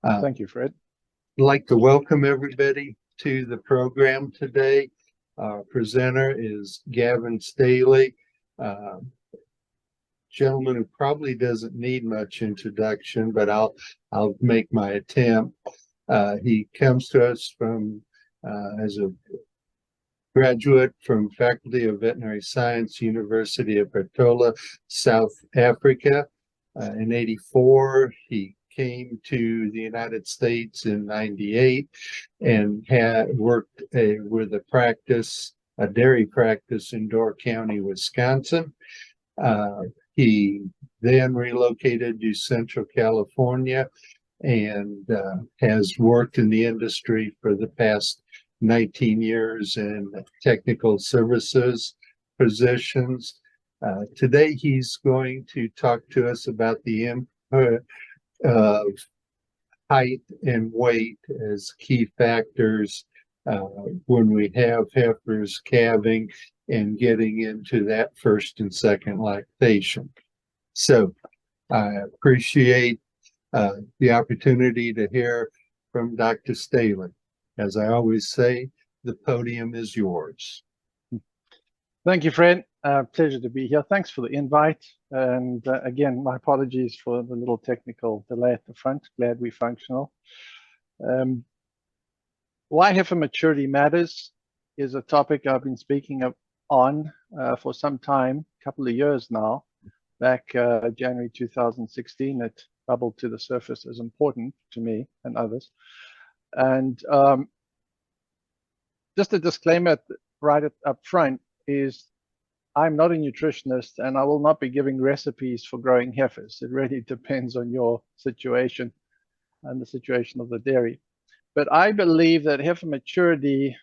Thank you, Fred. I'd like to welcome everybody to the program today. Our presenter is Gavin Staley, gentleman who probably doesn't need much introduction, but I'll make my attempt. He comes to us from as a graduate from Faculty of Veterinary Science, University of Pretola, South Africa. In '84, he came to the United States in '98 and had worked with a dairy practice in Door County, Wisconsin. He then relocated to Central California and has worked in the industry for the past 19 years in technical services positions. Today, he's going to talk to us about the input of height and weight as key factors when we have heifers calving and getting into that first and second lactation. So I appreciate the opportunity to hear from Dr. Staley. As I always say, the podium is yours. Thank you, Fred. Pleasure to be here. Thanks for the invite. And again, my apologies for the little technical delay at the front. Glad we're functional. Why heifer maturity matters is a topic I've been speaking on for some time, a couple of years now. Back January 2016, it bubbled to the surface as important to me and others. And just a disclaimer right up front is I'm not a nutritionist and I will not be giving recipes for growing heifers. It really depends on your situation and the situation of the dairy. But I believe that heifer maturity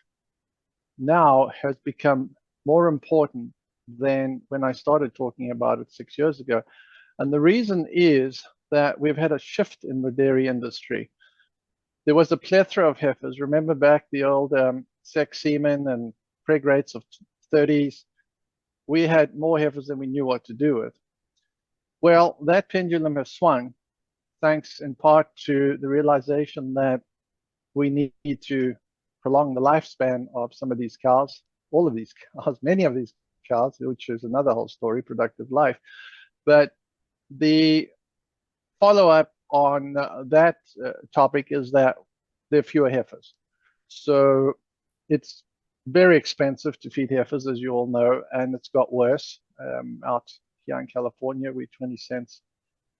now has become more important than when I started talking about it 6 years ago. And the reason is that we've had a shift in the dairy industry. There was a plethora of heifers. Remember back the old sex semen and preg rates of 30s. We had more heifers than we knew what to do with. Well, that pendulum has swung thanks in part to the realization that we need to prolong the lifespan of some of these cows, all of these cows, many of these cows, which is another whole story, productive life. But the follow-up on that topic is that there are fewer heifers. So it's very expensive to feed heifers, as you all know, and it's got worse. Out here in California, we're 20 cents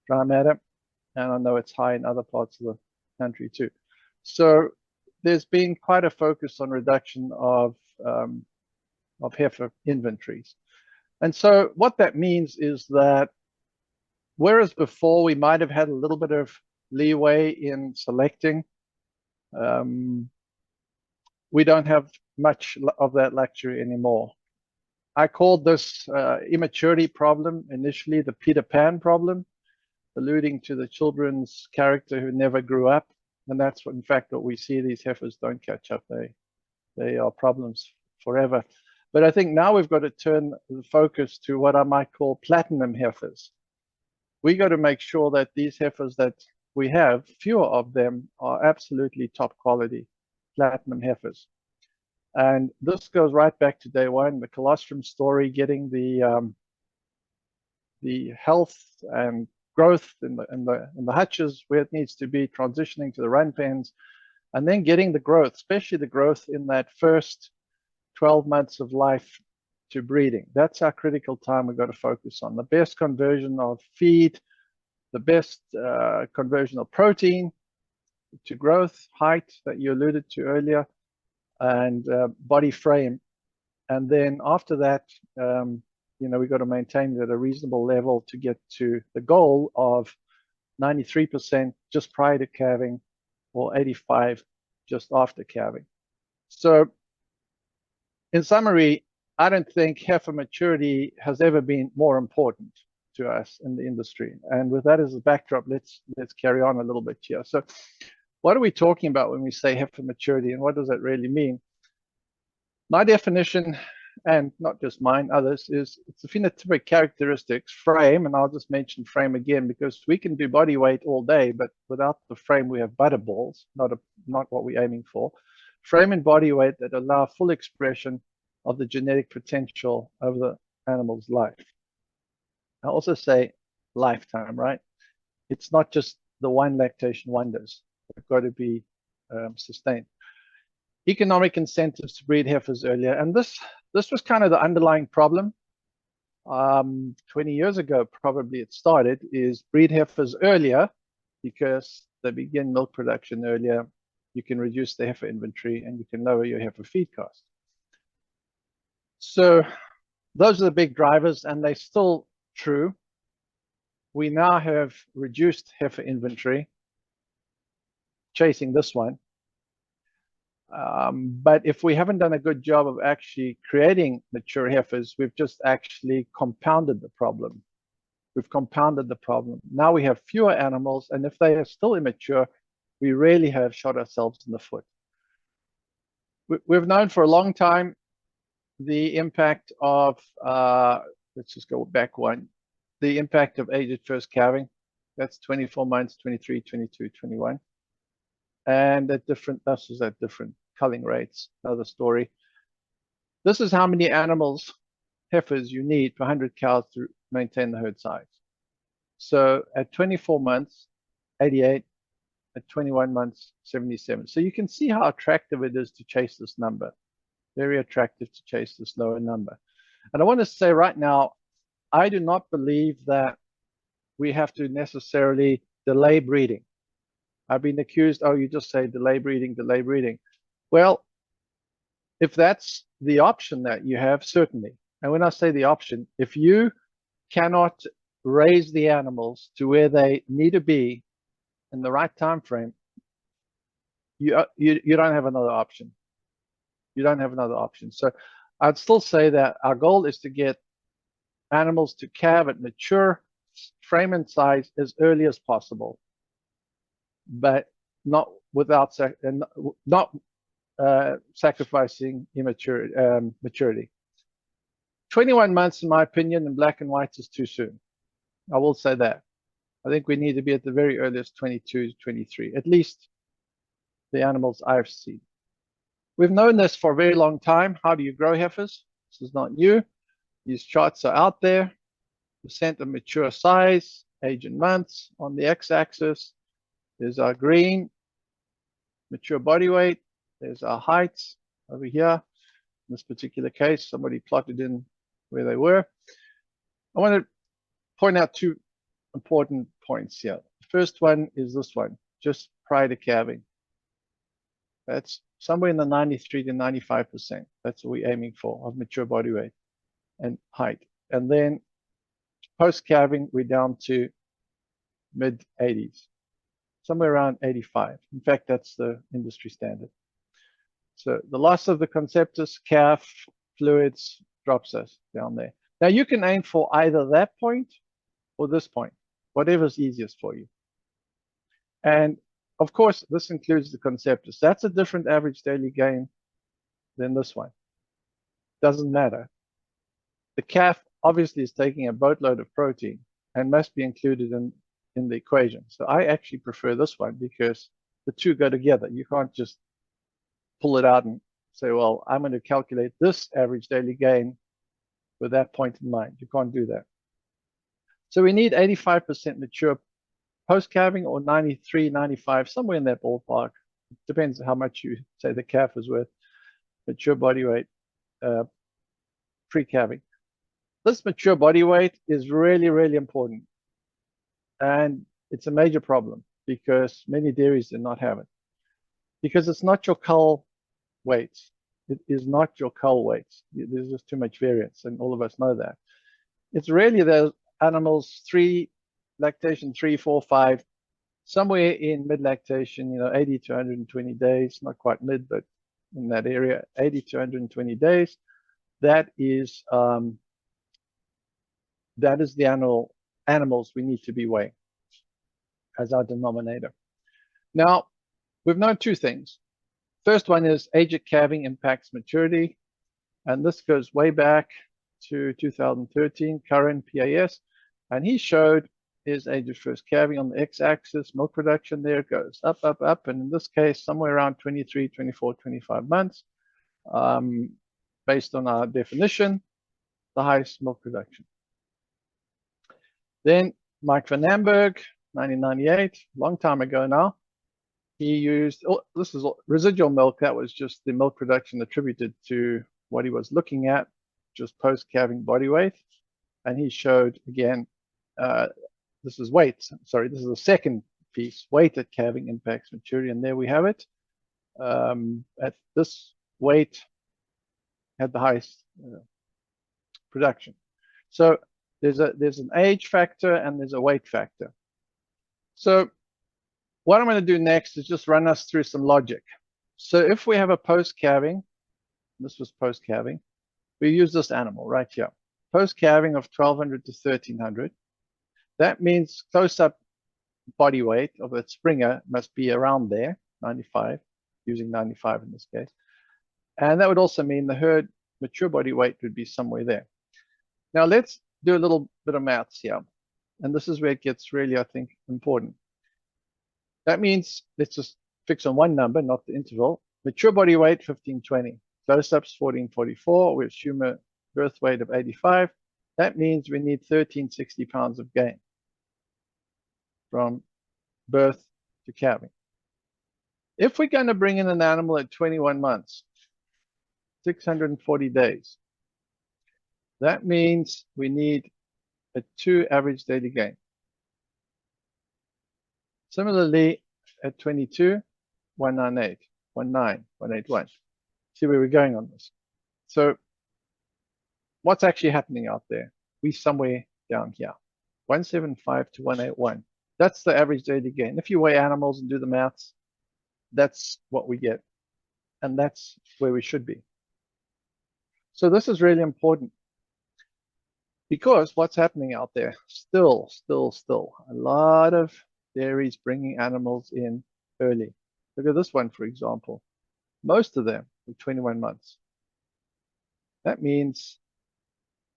dry matter, and I know it's high in other parts of the country too. So there's been quite a focus on reduction of heifer inventories. And so what that means is that whereas before we might have had a little bit of leeway in selecting, we don't have much of that luxury anymore. I called this immaturity problem initially the Peter Pan problem, alluding to the children's character who never grew up. And that's what, in fact, what we see. These heifers don't catch up. They are problems forever. But I think now we've got to turn the focus to what I might call platinum heifers. We got to make sure that these heifers that we have, fewer of them, are absolutely top quality platinum heifers. And this goes right back to day one, the colostrum story, getting the health and growth in the hutches where it needs to be, transitioning to the run pens, and then getting the growth, especially the growth in that first 12 months of life to breeding. That's our critical time we've got to focus on. The best conversion of feed, the best conversion of protein to growth, height that you alluded to earlier, and body frame. And then after that, we've got to maintain it at a reasonable level to get to the goal of 93% just prior to calving or 85% just after calving. So in summary, I don't think heifer maturity has ever been more important to us in the industry. And with that as a backdrop, let's carry on a little bit here. So what are we talking about when we say heifer maturity, and what does that really mean? My definition and not just mine, others, is it's the phenotypic characteristics, frame, and I'll just mention frame again because we can do body weight all day, but without the frame, we have butterballs, not what we're aiming for. Frame and body weight that allow full expression of the genetic potential of the animal's life. I also say lifetime, right? It's not just the one lactation wonders. They've got to be sustained. Economic incentives to breed heifers earlier, and this was kind of the underlying problem. 20 years ago, probably it started, is breed heifers earlier because they begin milk production earlier. You can reduce the heifer inventory and you can lower your heifer feed cost. So those are the big drivers, and they're still true. We now have reduced heifer inventory, chasing this one. But if we haven't done a good job of actually creating mature heifers, we've just actually compounded the problem. We've compounded the problem. Now we have fewer animals, and if they are still immature, we really have shot ourselves in the foot. We've known for a long time the impact of, let's just go back one, the impact of age at first calving. That's 24 months, 23, 22, 21. And at different, this is at different culling rates, another story. This is how many animals, heifers, you need per 100 cows to maintain the herd size. So at 24 months, 88, at 21 months, 77. So you can see how attractive it is to chase this number. Very attractive to chase this lower number. And I want to say right now, I do not believe that we have to necessarily delay breeding. I've been accused, oh, you just say delay breeding, delay breeding. Well, if that's the option that you have, certainly. And when I say the option, if you cannot raise the animals to where they need to be in the right time frame, you don't have another option. You don't have another option. So I'd still say that our goal is to get animals to calve at mature frame and size as early as possible, but not without sacrificing maturity. 21 months, in my opinion, in black and white is too soon. I will say that. I think we need to be at the very earliest 22, 23, at least the animals I've seen. We've known this for a very long time. How do you grow heifers? This is not new. These charts are out there. Percent of mature size, age in months. On the x-axis, there's our green, mature body weight. There's our heights over here. In this particular case, somebody plotted in where they were. I want to point out two important points here. The first one is this one, just prior to calving. That's somewhere in the 93 to 95%. That's what we're aiming for of mature body weight and height. And then post calving, we're down to mid 80s, somewhere around 85. In fact, that's the industry standard. So the loss of the conceptus, calf, fluids drops us down there. Now you can aim for either that point or this point, whatever's easiest for you. And of course, this includes the conceptus. That's a different average daily gain than this one. Doesn't matter. The calf obviously is taking a boatload of protein and must be included in the equation. So I actually prefer this one because the two go together. You can't just pull it out and say, well, I'm going to calculate this average daily gain with that point in mind. You can't do that. So we need 85% mature post-calving or 93, 95, somewhere in that ballpark. Depends how much you say the calf is worth. Mature body weight pre-calving. This mature body weight is really, really important. And it's a major problem because many dairies do not have it. Because it's not your cull weight. It is not your cull weight. There's just too much variance, and all of us know that. It's really those animals lactation 3, 4, 5, somewhere in mid-lactation, 80 to 120 days, not quite mid, but in that area, 80 to 120 days. That is the animals we need to be weighing as our denominator. Now, we've known two things. First one is age at calving impacts maturity. And this goes way back to 2013, current PAS. And he showed his age of first calving on the x-axis, milk production there goes up, up, up. And in this case, somewhere around 23, 24, 25 months, based on our definition, the highest milk production. Then Mike van Amberg, 1998, long time ago now. He used, this is residual milk. That was just the milk production attributed to what he was looking at, just post-calving body weight. And he showed, again, this is weight. Sorry, this is the second piece. Weight at calving impacts maturity. And there we have it. At this weight, had the highest production. So there's an age factor and there's a weight factor. So what I'm going to do next is just run us through some logic. So if we have a post-calving, this was post-calving, we use this animal right here. Post-calving of 1200 to 1300. That means close-up body weight of that Springer must be around there, 95, using 95 in this case. And that would also mean the herd mature body weight would be somewhere there. Now let's do a little bit of maths here. And this is where it gets really, I think, important. That means let's just fix on one number, not the interval. Mature body weight, 1520. Close-ups, 1444. We assume a birth weight of 85. That means we need 1360 pounds of gain from birth to calving. If we're going to bring in an animal at 21 months, 640 days, that means we need a 2 average daily gain. Similarly, at 22, 198, 19, 181. See where we're going on this. So what's actually happening out there? We're somewhere down here, 175 to 181. That's the average daily gain. If you weigh animals and do the maths, that's what we get. And that's where we should be. So this is really important. Because what's happening out there? Still, a lot of dairies bringing animals in early. Look at this one, for example. Most of them were 21 months. That means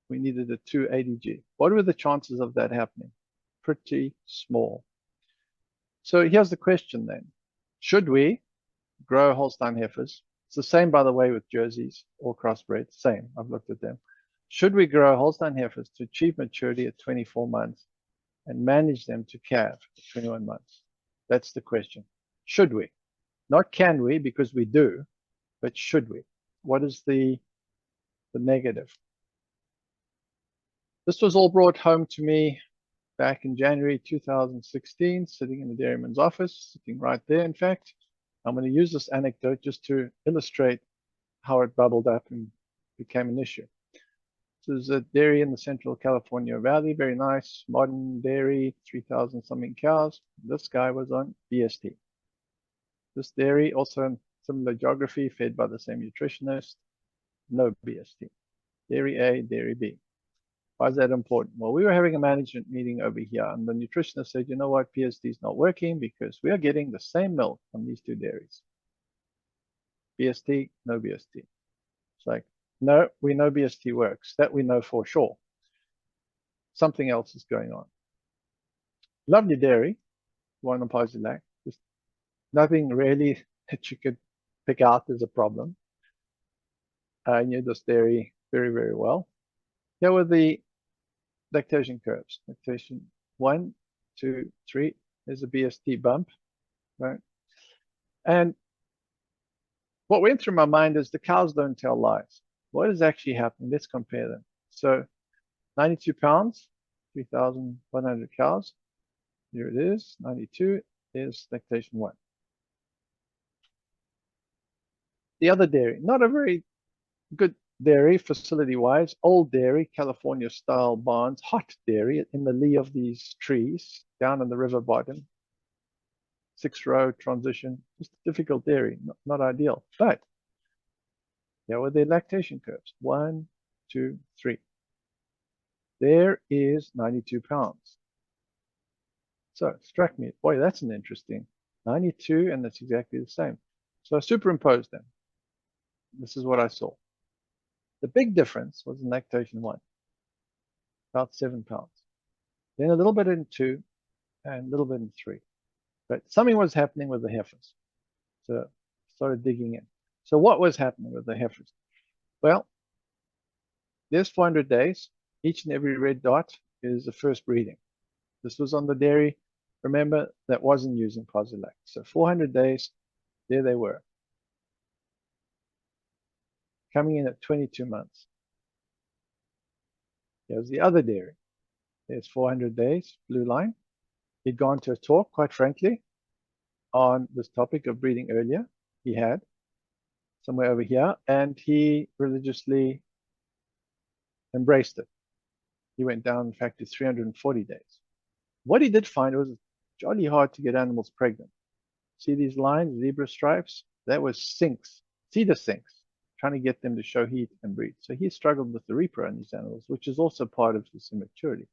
we needed a 2 ADG. What were the chances of that happening? Pretty small. So here's the question then. Should we grow Holstein heifers? It's the same, by the way, with Jerseys or crossbred. Same. I've looked at them. Should we grow Holstein heifers to achieve maturity at 24 months and manage them to calve at 21 months? That's the question. Should we? Not can we, because we do, but should we? What is the negative? This was all brought home to me back in January 2016, sitting in the dairyman's office, sitting right there, in fact. I'm going to use this anecdote just to illustrate how it bubbled up and became an issue. This is a dairy in the Central California Valley, very nice, modern dairy, 3,000 something cows. This guy was on BST. This dairy, also in similar geography, fed by the same nutritionist, no BST. Dairy A, dairy B. Why is that important? Well, we were having a management meeting over here, and the nutritionist said, you know what, BST is not working because we are getting the same milk from these two dairies. BST, no BST. It's like, no, we know BST works. That we know for sure. Something else is going on. Lovely dairy, one on Posilac. Just nothing really that you could pick out as a problem. I knew this dairy very, very well. Here were the lactation curves. Lactation 1, 2, 3. There's a BST bump, right? And what went through my mind is the cows don't tell lies. What is actually happening? Let's compare them. So 92 pounds, 3,100 cows. Here it is, 92 is lactation 1. The other dairy, not a very good dairy facility-wise, old dairy, California style barns, hot dairy in the lee of these trees down in the river bottom. 6-row transition, just a difficult dairy, not ideal. But here were the lactation curves, 1, 2, 3. There is 92 pounds. So it struck me, boy, that's an interesting 92, and that's exactly the same. So I superimposed them. This is what I saw. The big difference was in lactation 1, about 7 pounds. Then a little bit in 2 and a little bit in 3. But something was happening with the heifers. So started digging in. So what was happening with the heifers? Well, there's 400 days. Each and every red dot is the first breeding. This was on the dairy, remember, that wasn't using Posilac. So 400 days, there they were. Coming in at 22 months. Here's the other dairy. There's 400 days, blue line. He'd gone to a talk, quite frankly, on this topic of breeding earlier. He had somewhere over here, and he religiously embraced it. He went down, in fact, to 340 days. What he did find was jolly hard to get animals pregnant. See these lines, zebra stripes? That was sinks, cedar sinks, trying to get them to show heat and breed. So he struggled with the repro on these animals, which is also part of this immaturity.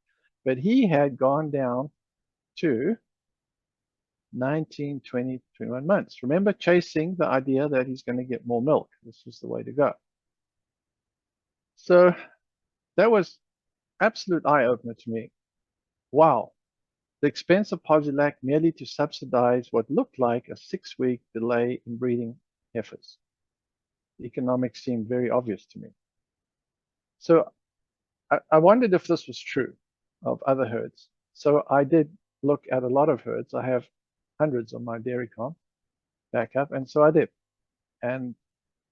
But he had gone down to 19, 20, 21 months. Remember, chasing the idea that he's going to get more milk. This was the way to go. So that was absolute eye-opener to me. Wow. The expense of Posilac merely to subsidize what looked like a 6-week delay in breeding heifers. The economics seemed very obvious to me. So I wondered if this was true of other herds. So I did look at a lot of herds. I have hundreds on my dairy farm back up, and so I did. And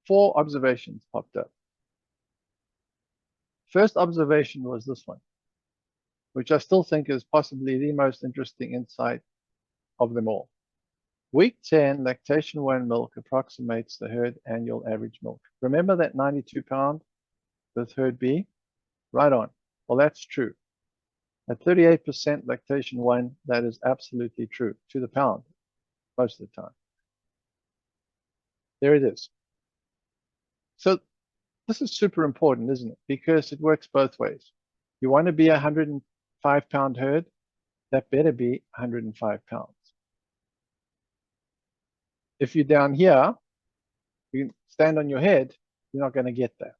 4 observations popped up. First observation was this one, which I still think is possibly the most interesting insight of them all. Week 10, lactation 1 milk approximates the herd annual average milk. Remember that 92 pound with herd B? Right on. Well, that's true. At 38% lactation 1, that is absolutely true, to the pound, most of the time. There it is. So this is super important, isn't it? Because it works both ways. You want to be a 105-pound herd, that better be 105 pounds. If you're down here, you stand on your head, you're not going to get there.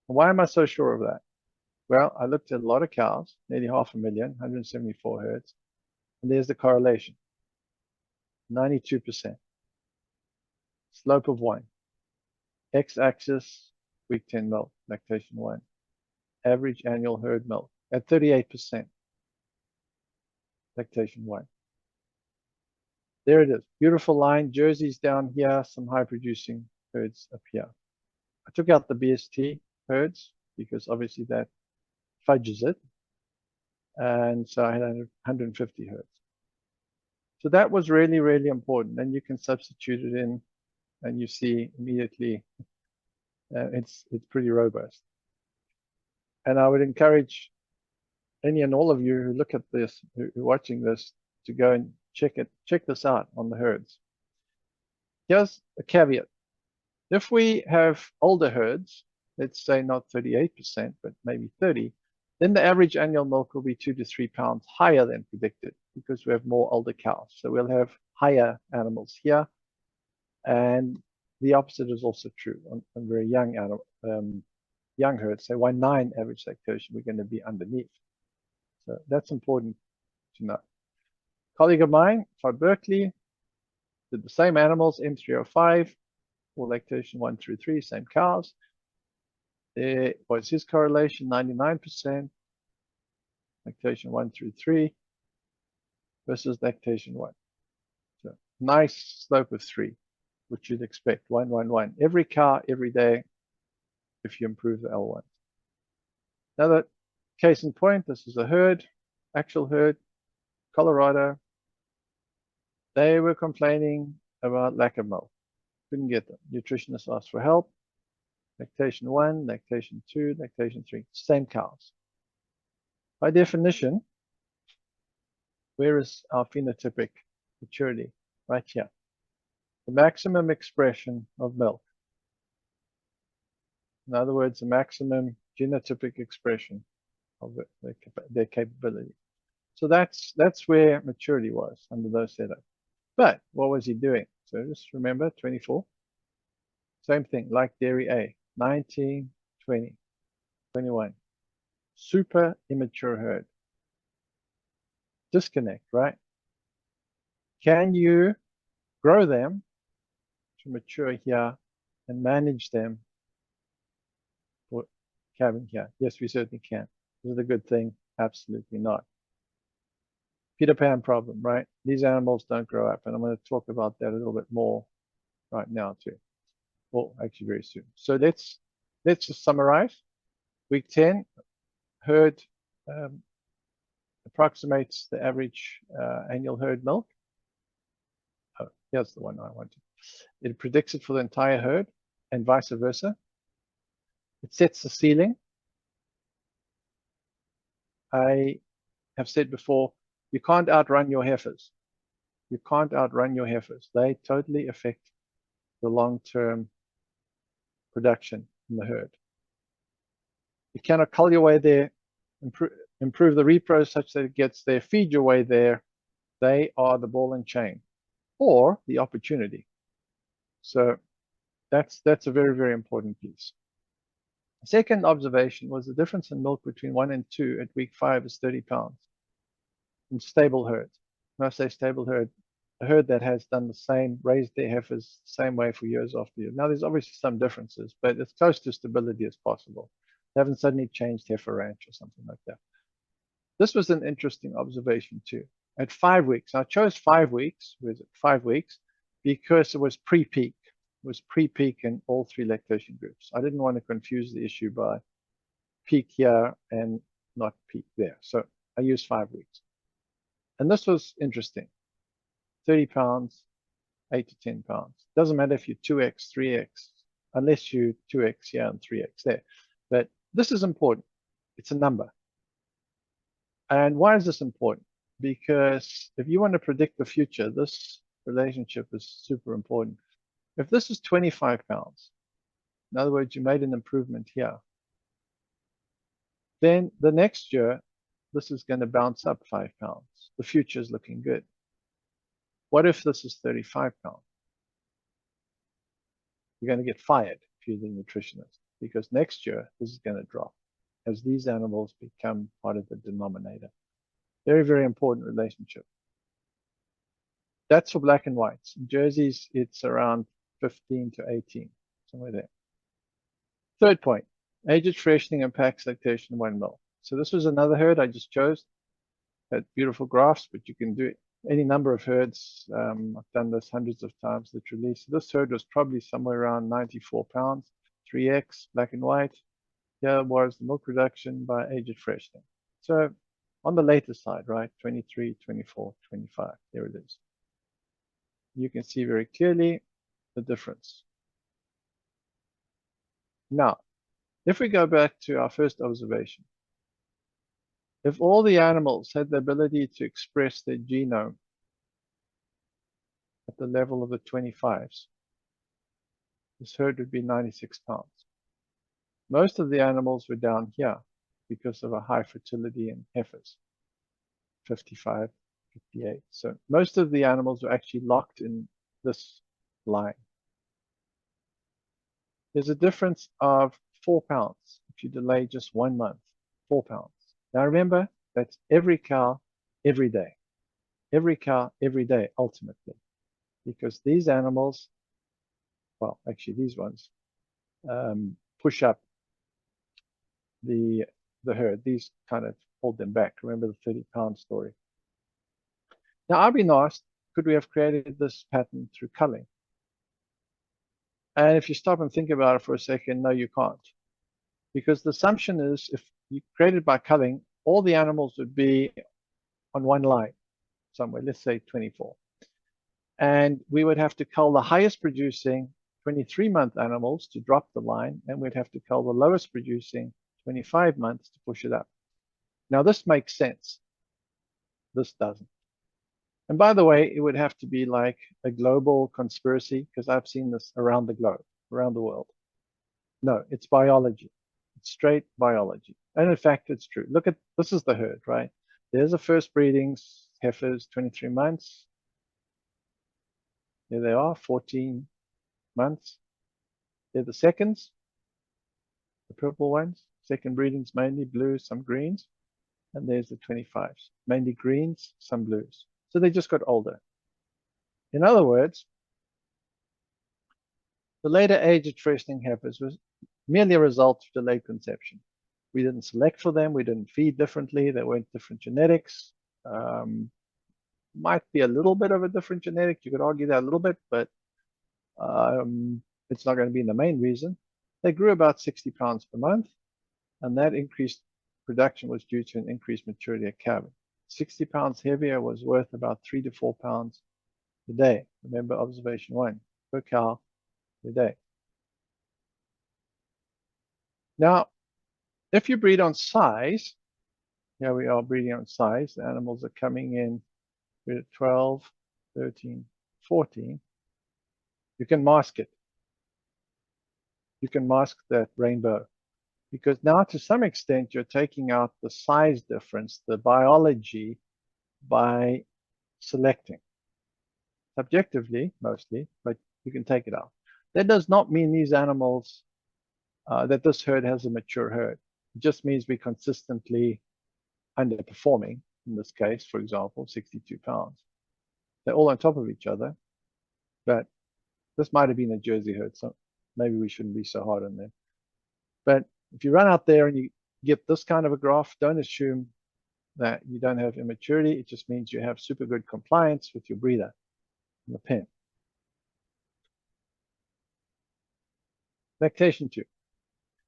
Why am I so sure of that? Well, I looked at a lot of cows, nearly 500,000, 174 herds, and there's the correlation. 92%. Slope of 1. X-axis, week 10 milk, lactation 1. Average annual herd milk at 38%. Lactation 1. There it is. Beautiful line. Jersey's down here, some high-producing herds up here. I took out the BST herds because obviously that fudges it. And so I had 150 herds. So that was really, really important. And you can substitute it in and you see immediately it's pretty robust. And I would encourage any and all of you who look at this, who are watching this, to go and check this out on the herds. Here's a caveat. If we have older herds, let's say not 38%, but maybe 30, then the average annual milk will be 2 to 3 pounds higher than predicted because we have more older cows. So we'll have higher animals here. And the opposite is also true on very young young herds. Say 1.9 average lactation, we're going to be underneath. So that's important to know. Colleague of mine, Todd Berkeley, did the same animals, M305, for lactation 1 through 3, same cows. There was his correlation, 99%, lactation 1 through 3 versus lactation 1. So nice slope of 3, which you'd expect, 1, 1, 1. Every cow, every day, if you improve the L1. Another case in point, this is a herd, actual herd, Colorado. They were complaining about lack of milk. Couldn't get them. Nutritionists asked for help. Lactation 1, lactation 2, lactation 3, same cows. By definition, where is our phenotypic maturity? Right here. The maximum expression of milk. In other words, the maximum genotypic expression of their capability. So that's where maturity was under those setups. But what was he doing? So just remember 24. Same thing, like dairy A, 19, 20, 21. Super immature herd. Disconnect, right? Can you grow them to mature here and manage them for calving here? Yes, we certainly can. Is it a good thing? Absolutely not. Peter Pan problem, right? These animals don't grow up, and I'm going to talk about that a little bit more right now too. Well, actually very soon. So let's just summarize. Week 10, herd approximates the average annual herd milk. Oh, here's the one I wanted. It predicts it for the entire herd and vice versa. It sets the ceiling. I have said before, you can't outrun your heifers. You can't outrun your heifers. They totally affect the long-term production in the herd. You cannot cull your way there, improve the repro such that it gets there, feed your way there. They are the ball and chain or the opportunity. So that's a very, very important piece. The second observation was the difference in milk between 1 and 2 at week 5 is 30 pounds in stable herds. When I say stable herd, a herd that has done the same, raised their heifers the same way for years after year. Now, there's obviously some differences, but as close to stability as possible. They haven't suddenly changed heifer ranch or something like that. This was an interesting observation too. At 5 weeks, I chose 5 weeks, was it 5 weeks, because it was pre-peak. It was pre-peak in all 3 lactation groups. I didn't want to confuse the issue by peak here and not peak there. So I used 5 weeks. And this was interesting. 30 pounds, 8 to 10 pounds. Doesn't matter if you're 2x, 3x, unless you 2x here and 3x there. But this is important. It's a number. And why is this important? Because if you want to predict the future, this relationship is super important. If this is 25 pounds, in other words, you made an improvement here, then the next year, this is going to bounce up 5 pounds. The future is looking good. What if this is 35 pounds? You're going to get fired if you're the nutritionist, because next year, this is going to drop as these animals become part of the denominator. Very, very important relationship. That's for black and whites. In jerseys, it's around 15 to 18, somewhere there. Third point, aged freshening impacts lactation 1 mil. So this was another herd I just chose. Had beautiful graphs, but you can do any number of herds. I've done this hundreds of times, literally. So this herd was probably somewhere around 94 pounds, 3x, black and white. Here was the milk production by aged freshening. So on the later side, right, 23, 24, 25, there it is. You can see very clearly the difference. Now, if we go back to our first observation, if all the animals had the ability to express their genome at the level of the 25s, this herd would be 96 pounds. Most of the animals were down here because of a high fertility in heifers, 55, 58. So most of the animals were actually locked in this line. There's a difference of 4 pounds if you delay just 1 month, 4 pounds. Now remember, that's every cow, every day. Every cow, every day, ultimately. Because these animals, well, actually these ones, push up the herd. These kind of hold them back. Remember the 30-pound story. Now I've been asked, could we have created this pattern through culling? And if you stop and think about it for a second, no, you can't. Because the assumption is if you create it by culling, all the animals would be on one line somewhere, let's say 24. And we would have to cull the highest producing 23-month animals to drop the line, and we'd have to cull the lowest producing 25 months to push it up. Now this makes sense. This doesn't. And by the way, it would have to be like a global conspiracy, because I've seen this around the globe, around the world. No, it's biology. It's straight biology. And in fact, it's true. Look at, this is the herd, right? There's the first breedings, heifers, 23 months. There they are, 14 months. They're the seconds. the purple ones. Second breeding's mainly blues, some greens. And there's the 25s, mainly greens, some blues. So they just got older. In other words, the later age of freshening heifers was merely a result of delayed conception. We didn't select for them. We didn't feed differently. There weren't different genetics. Might be a little bit of a different genetic. You could argue that a little bit, but it's not going to be the main reason. They grew about 60 pounds per month, and that increased production was due to an increased maturity of calving. 60 pounds heavier was worth about 3 to 4 pounds a day. Remember observation 1, per cow a day. Now, if you breed on size, here we are breeding on size. The animals are coming in with 12, 13, 14. You can mask it. You can mask that rainbow. Because now, to some extent, you're taking out the size difference, the biology, by selecting. Subjectively, mostly, but you can take it out. That does not mean these animals, that this herd has a mature herd. It just means we're consistently underperforming. In this case, for example, 62 pounds. They're all on top of each other, but this might have been a Jersey herd, so maybe we shouldn't be so hard on them. But if you run out there and you get this kind of a graph, don't assume that you don't have immaturity. It just means you have super good compliance with your breeder in the pen. Lactation 2.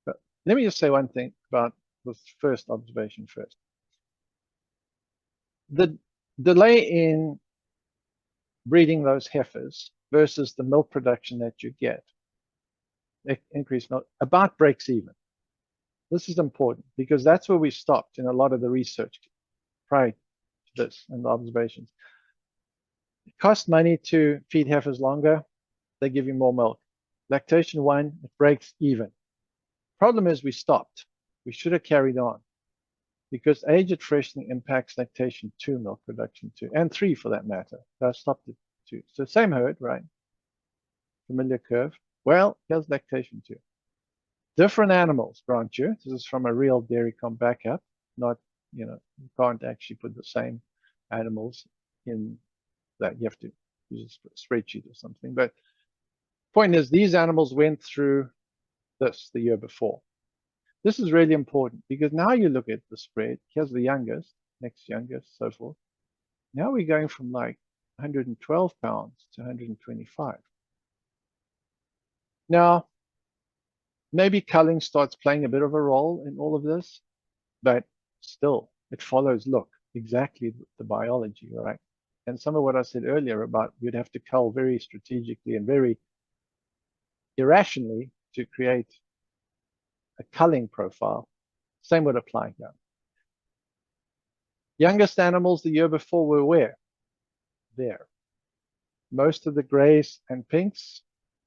But let me just say one thing about this first observation first. The delay in breeding those heifers versus the milk production that you get, increased milk, about breaks even. This is important because that's where we stopped in a lot of the research prior to this and the observations. It costs money to feed heifers longer. They give you more milk. Lactation 1, it breaks even. Problem is we stopped. We should have carried on because age at freshening impacts lactation 2, milk production 2, and 3 for that matter. So I stopped at 2. So same herd, right? Familiar curve. Well, here's lactation 2. Different animals, grant you. This is from a real dairy com backup, not, you can't actually put the same animals in that. You have to use a spreadsheet or something. But point is, these animals went through this the year before. This is really important because now you look at the spread. Here's the youngest, next youngest, so forth. Now we're going from like 112 pounds to 125. Now, maybe culling starts playing a bit of a role in all of this, but still, it follows, look, exactly the biology, right? And some of what I said earlier about you'd have to cull very strategically and very irrationally to create a culling profile. Same would apply here. Youngest animals the year before were where? There. Most of the grays and pinks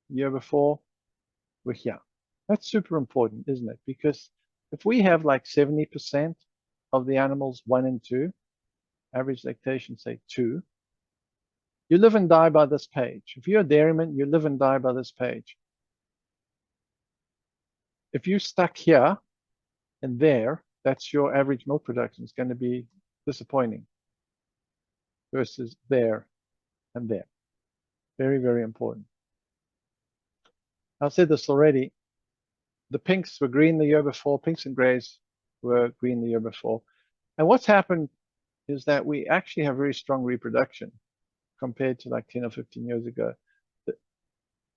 the year before were here. That's super important, isn't it? Because if we have like 70% of the animals 1 and 2, average lactation, say 2, you live and die by this page. If you're a dairyman, you live and die by this page. If you stuck here and there, that's your average milk production. It's going to be disappointing versus there and there. Very, very important. I've said this already. The pinks were green the year before. Pinks and grays were green the year before. And what's happened is that we actually have very strong reproduction compared to like 10 or 15 years ago.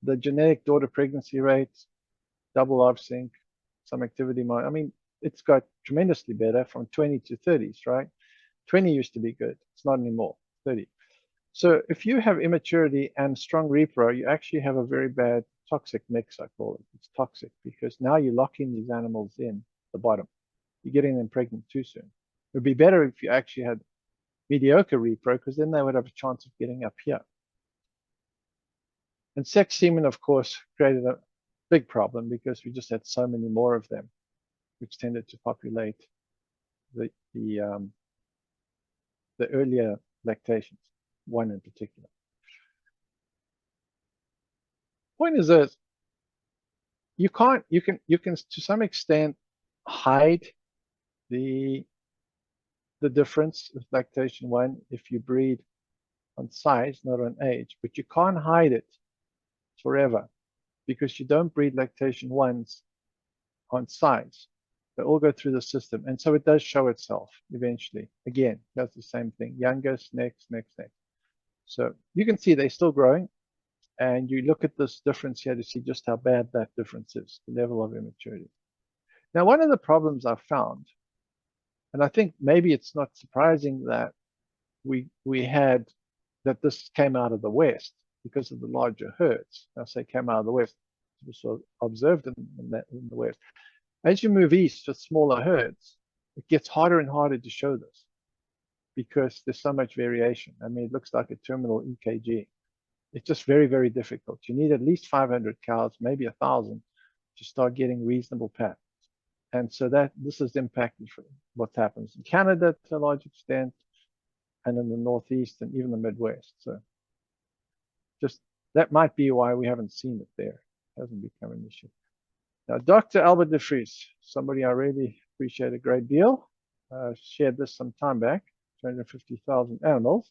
The genetic daughter pregnancy rates, double arb sync, some activity. I mean, it's got tremendously better from 20 to 30s, right? 20 used to be good. It's not anymore, 30. So if you have immaturity and strong repro, you actually have a very bad toxic mix, I call it. It's toxic because now you're locking these animals in the bottom. You're getting them pregnant too soon. It would be better if you actually had mediocre repro because then they would have a chance of getting up here. And sex semen, of course, created a big problem because we just had so many more of them, which tended to populate the earlier lactations, 1 in particular. Point is this, you can to some extent hide the difference with lactation 1 if you breed on size, not on age, but you can't hide it forever because you don't breed lactation 1s on size. They all go through the system, and so it does show itself eventually. Again, that's the same thing. Youngest, next. So you can see they're still growing, and you look at this difference here to see just how bad that difference is, the level of immaturity. Now, one of the problems I've found, and I think maybe it's not surprising that we had that this came out of the West because of the larger herds. I say came out of the West, it was sort of observed in the West. As you move east to smaller herds, it gets harder and harder to show this because there's so much variation. I mean, it looks like a terminal EKG. It's just very, very difficult. You need at least 500 cows, maybe 1,000, to start getting reasonable patterns. And so this has impacted for what happens in Canada to a large extent, and in the Northeast and even the Midwest. So just that might be why we haven't seen it there. It hasn't become an issue. Now, Dr. Albert de Vries, somebody I really appreciate a great deal, shared this some time back, 250,000 animals.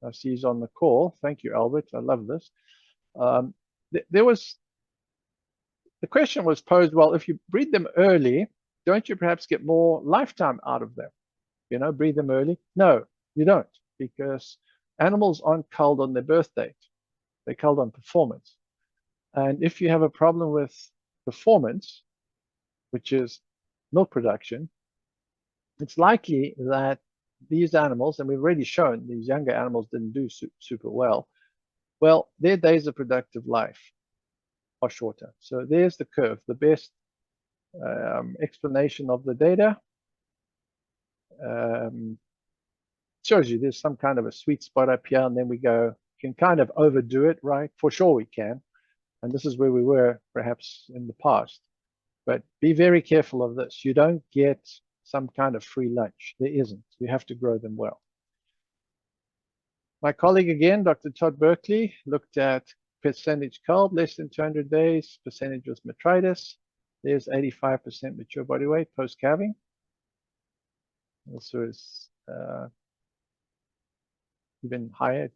I see he's on the call. Thank you, Albert. I love this. The question was posed, well, if you breed them early, don't you perhaps get more lifetime out of them? You know, breed them early? No, you don't, because animals aren't culled on their birth date. They're culled on performance. And if you have a problem with performance, which is milk production, it's likely that these animals, and we've already shown these younger animals didn't do super well, their days of productive life are shorter. So there's the curve, the best explanation of the data. Shows you there's some kind of a sweet spot up here, and then we go, can kind of overdo it, right? For sure we can. And this is where we were perhaps in the past. But be very careful of this. You don't get some kind of free lunch. There isn't. You have to grow them well. My colleague again, Dr. Todd Berkeley, looked at percentage culled less than 200 days, percentage with metritis. There's 85% mature body weight post-calving. This was even higher.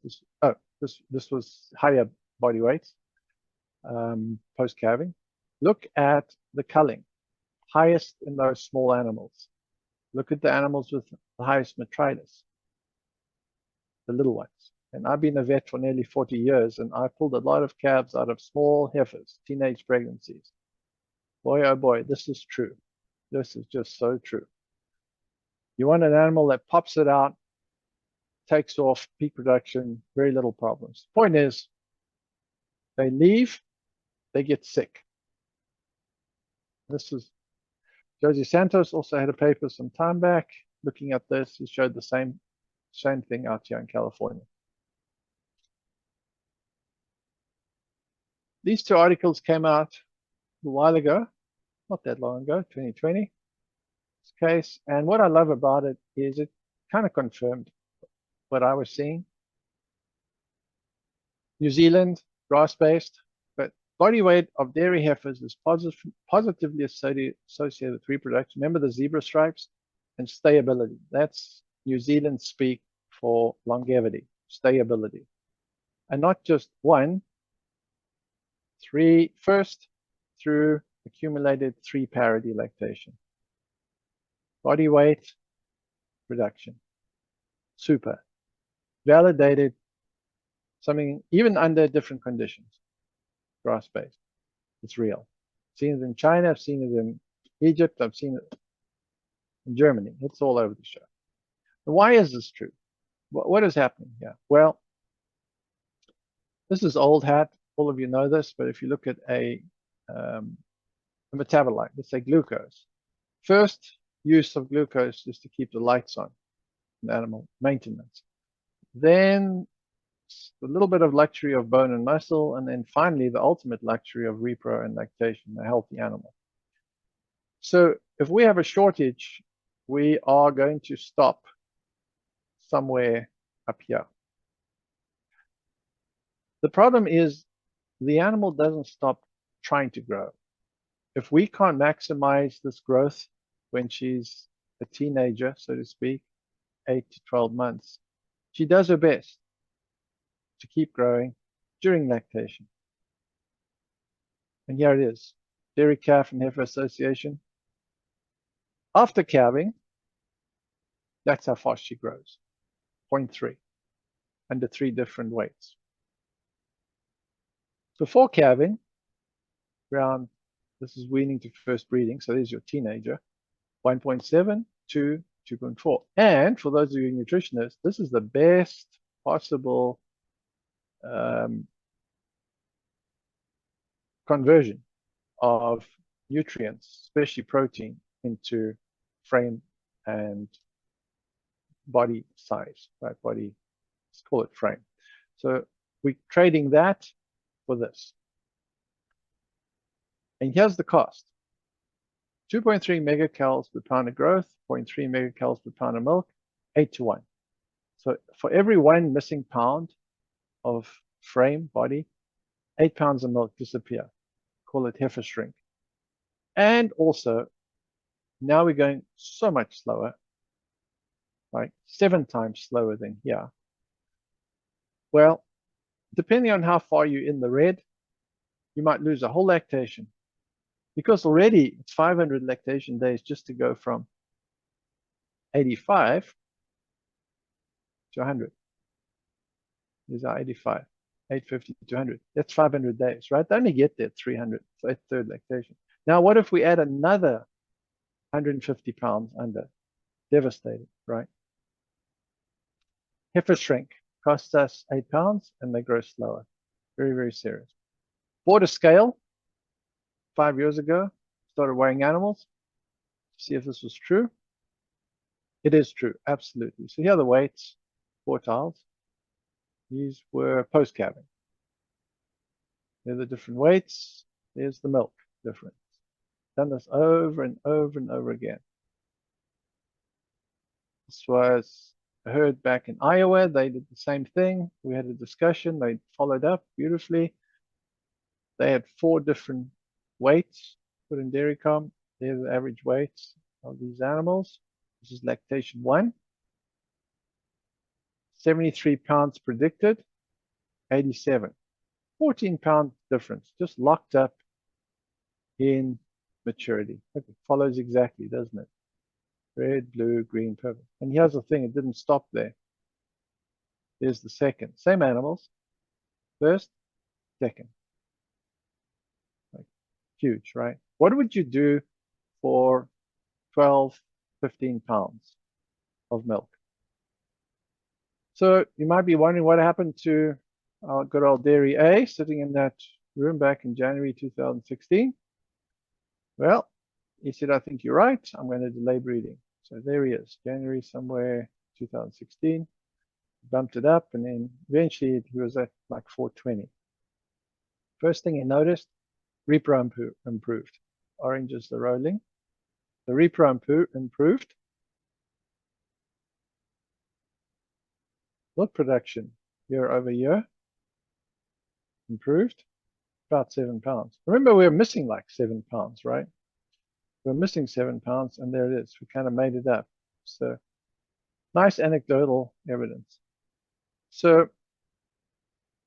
This was higher body weight post-calving. Look at the culling, highest in those small animals. Look at the animals with the highest metritis, the little ones. And I've been a vet for nearly 40 years, and I pulled a lot of calves out of small heifers, teenage pregnancies. Boy, oh boy, this is true. This is just so true. You want an animal that pops it out, takes off, peak production, very little problems. Point is, they leave, they get sick. This is Josie Santos also had a paper some time back looking at this. He showed the same thing out here in California. These two articles came out a while ago, not that long ago, 2020. This case, and what I love about it is it kind of confirmed what I was seeing. New Zealand, grass-based, but body weight of dairy heifers is positively associated with reproduction. Remember the zebra stripes and stayability. That's New Zealand speak for longevity, stayability. And not just 1, 3, first through accumulated 3 parity lactation. Body weight reduction. Super. Validated something even under different conditions. Grass-based. It's real. I've seen it in China, I've seen it in Egypt, I've seen it in Germany. It's all over the show. And why is this true? What is happening here? Well, this is old hat. All of you know this, but if you look at a metabolite, let's say glucose. First use of glucose is to keep the lights on in animal maintenance. Then a little bit of luxury of bone and muscle, and then finally the ultimate luxury of repro and lactation, a healthy animal. So if we have a shortage, we are going to stop somewhere up here. The problem is the animal doesn't stop trying to grow. if we can't maximize this growth when she's a teenager, so to speak, 8 to 12 months, she does her best to keep growing during lactation. And here it is, Dairy Calf and Heifer Association. After calving, that's how fast she grows, 0.3, under 3 different weights. Before calving, around, this is weaning to first breeding, so there's your teenager, 1.7 to 2.4. And for those of you nutritionists, this is the best possible conversion of nutrients, especially protein, into frame and body size, right? Body, let's call it frame. So we're trading that for this. And here's the cost. 2.3 megacalories per pound of growth, 0.3 megacalories per pound of milk, 8 to 1. So for every 1 missing pound of frame, body, 8 pounds of milk disappear. Call it heifer shrink. And also, now we're going so much slower, like 7 times slower than here. Well, depending on how far you're in the red, you might lose a whole lactation. Because already it's 500 lactation days just to go from 85 to 100. These are 85, 850 to 100. That's 500 days, right? They only get there at 300, so it's third lactation. Now, what if we add another 150 pounds under? Devastating, right? Heifer shrink costs us 8 pounds and they grow slower. Very, very serious. Bought a scale 5 years ago, started weighing animals to see if this was true. It is true, absolutely. So here are the weights, quartiles. These were post-calving. They're the different weights. There's the milk difference. Done this over and over and over again. This was heard back in Iowa. They did the same thing. We had a discussion. They followed up beautifully. They had 4 different weights put in dairycom. They're the average weights of these animals. This is lactation 1. 73 pounds predicted, 87. 14-pound difference, just locked up in maturity. It follows exactly, doesn't it? Red, blue, green, purple. And here's the thing, it didn't stop there. There's the second. Same animals. First, second. Like, huge, right? What would you do for 12, 15 pounds of milk? So you might be wondering what happened to our good old Dairy A sitting in that room back in January 2016. Well, he said, I think you're right. I'm going to delay breeding. So there he is, January somewhere 2016. Bumped it up, and then eventually he was at like 420. First thing he noticed, repro improved. Oranges are rolling. The repro improved. Milk production year over year improved about 7 pounds. Remember, we were missing like 7 pounds, right? We're missing 7 pounds, and there it is. We kind of made it up. So nice anecdotal evidence. So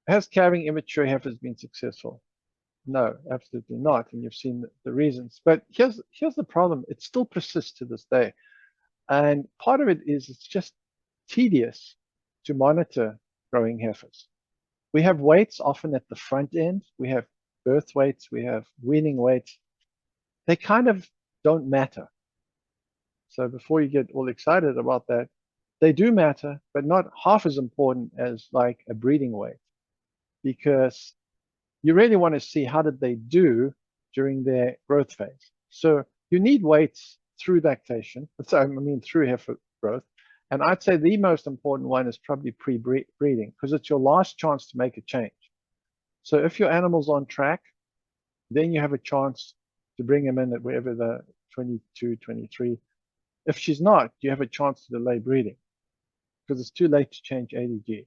has calving immature heifers been successful? No, absolutely not. And you've seen the reasons. But here's the problem. It still persists to this day. And part of it is it's just tedious to monitor growing heifers. We have weights often at the front end. We have birth weights. We have weaning weights. They kind of don't matter. So before you get all excited about that, they do matter, but not half as important as like a breeding weight, because you really want to see how did they do during their growth phase. So you need weights through lactation, through heifer growth. And I'd say the most important one is probably pre-breeding, because it's your last chance to make a change. So if your animal's on track, then you have a chance to bring them in at wherever the 22, 23. If she's not, you have a chance to delay breeding, because it's too late to change ADG.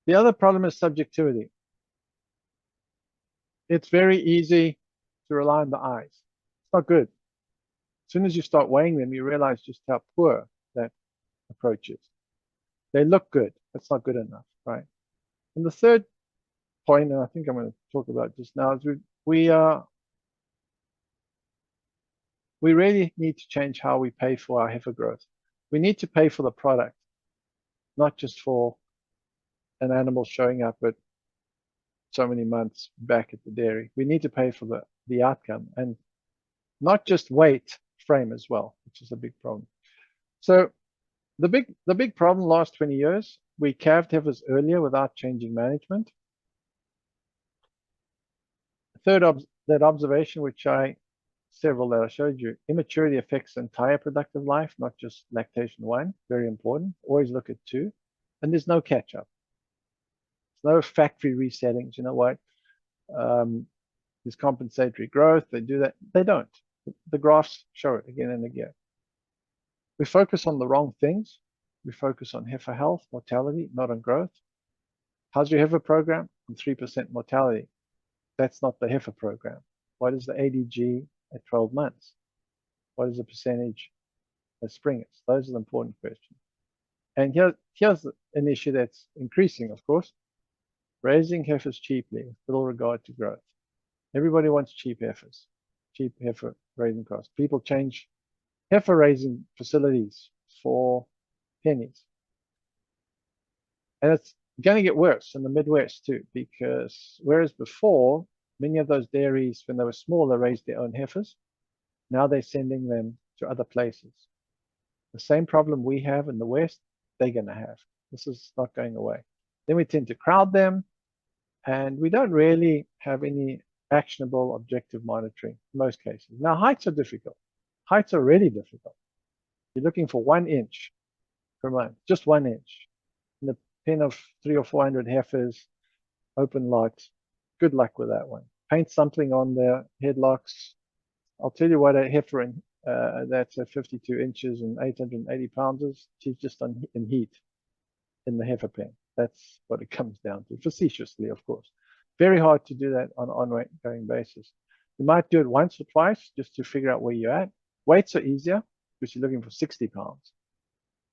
The other problem is subjectivity. It's very easy to rely on the eyes. It's not good. As soon as you start weighing them, you realize just how poor that approach is. They look good. That's not good enough, right? And the third point, and I think I'm going to talk about just now, is we really need to change how we pay for our heifer growth. We need to pay for the product, not just for an animal showing up at so many months back at the dairy. We need to pay for the outcome, and not just weight, frame as well, which is a big problem. So the big problem last 20 years, we calved heifers earlier without changing management. Third, that observation, which several that I showed you, immaturity affects entire productive life, not just lactation 1, very important. Always look at 2. And there's no catch up. There's no factory resettings. You know what? There's compensatory growth. They do that. They don't. The graphs show it again and again. We focus on the wrong things. We focus on heifer health, mortality, not on growth. How's your heifer program? 3% mortality. That's not the heifer program. What is the ADG at 12 months? What is the percentage of springers? Those are the important questions. And here's an issue that's increasing, of course. Raising heifers cheaply with little regard to growth. Everybody wants cheap heifers, cheap heifer raising costs. People change heifer raising facilities for pennies. And it's going to get worse in the Midwest too, because whereas before, many of those dairies, when they were small, they raised their own heifers. Now they're sending them to other places. The same problem we have in the West, they're going to have. This is not going away. Then we tend to crowd them, and we don't really have any actionable objective monitoring in most cases. Now, heights are difficult. Heights are really difficult. You're looking for 1 inch per month, just 1 inch. In a pen of 300 or 400 heifers, open lots, good luck with that one. Paint something on their headlocks. I'll tell you what a heifer that's at 52 inches and 880 pounds is. She's just in heat in the heifer pen. That's what it comes down to, facetiously, of course. Very hard to do that on an ongoing basis. You might do it once or twice just to figure out where you're at. Weights are easier because you're looking for 60 pounds.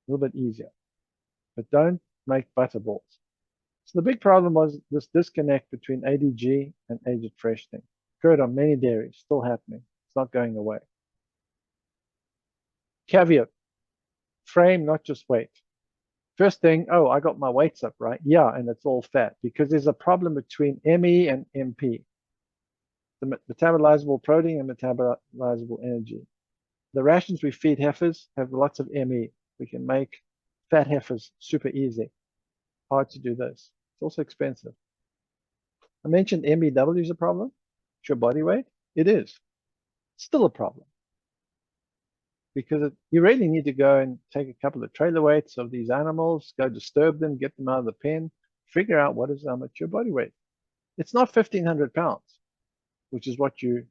A little bit easier. But don't make butterballs. So the big problem was this disconnect between ADG and aged freshening. Occurred on many dairies, still happening. It's not going away. Caveat, frame, not just weight. First thing, oh, I got my weights up, right? Yeah, and it's all fat because there's a problem between ME and MP. The metabolizable protein and metabolizable energy. The rations we feed heifers have lots of ME. We can make fat heifers super easy. Hard to do this. It's also expensive. I mentioned MEW is a problem. It's your body weight. It is. It's still a problem. Because you really need to go and take a couple of trailer weights of these animals, go disturb them, get them out of the pen, figure out what is how much your body weight. It's not 1,500 pounds, which is what you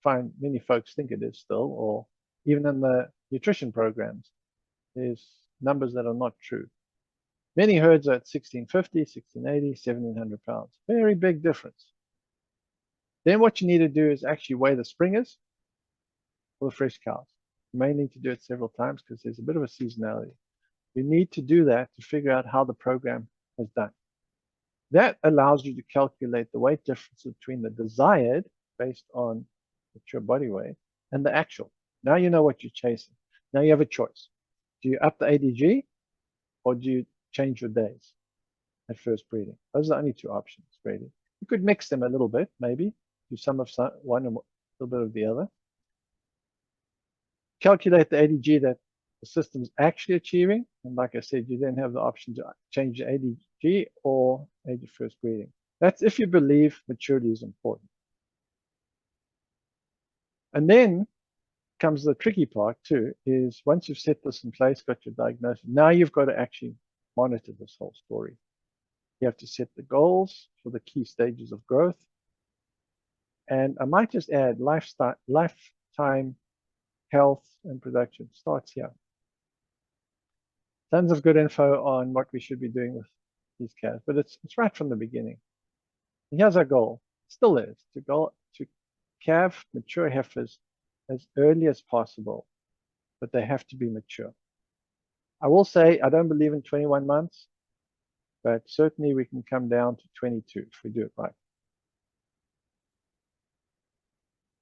find many folks think it is still, or even in the nutrition programs, there's numbers that are not true. Many herds are at 1,650, 1,680, 1,700 pounds. Very big difference. Then what you need to do is actually weigh the springers or the fresh cows. You may need to do it several times because there's a bit of a seasonality. You need to do that to figure out how the program has done. That allows you to calculate the weight difference between the desired, based on your body weight, and the actual. Now you know what you're chasing. Now you have a choice. Do you up the ADG or do you change your days at first breeding? Those are the only 2 options, really. You could mix them a little bit, maybe. Do some of one and a little bit of the other. Calculate the ADG that the system's actually achieving. And like I said, you then have the option to change the ADG or age of first breeding. That's if you believe maturity is important. And then comes the tricky part too, is once you've set this in place, got your diagnosis, now you've got to actually monitor this whole story. You have to set the goals for the key stages of growth. And I might just add lifetime health and production starts here. Tons of good info on what we should be doing with these calves, but it's right from the beginning. And here's our goal. It still is to calve mature heifers as early as possible, but they have to be mature. I will say I don't believe in 21 months, but certainly we can come down to 22 if we do it right.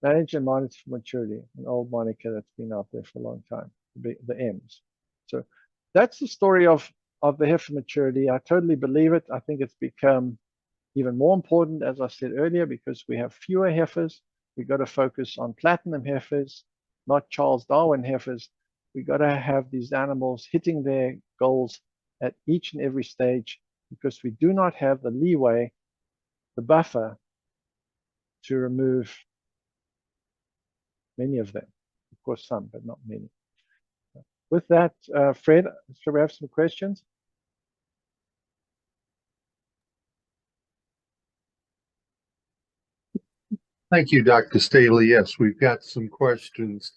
Manage and monitor for maturity, an old moniker that's been out there for a long time, the M's. So that's the story of the heifer maturity. I totally believe it. I think it's become even more important, as I said earlier, because we have fewer heifers. We got to focus on platinum heifers, not Charles Darwin heifers. We got to have these animals hitting their goals at each and every stage, because we do not have the leeway, the buffer to remove many of them. Of course, some, but not many. With that, Fred, shall we have some questions? Thank you, Dr. Staley. Yes, we've got some questions.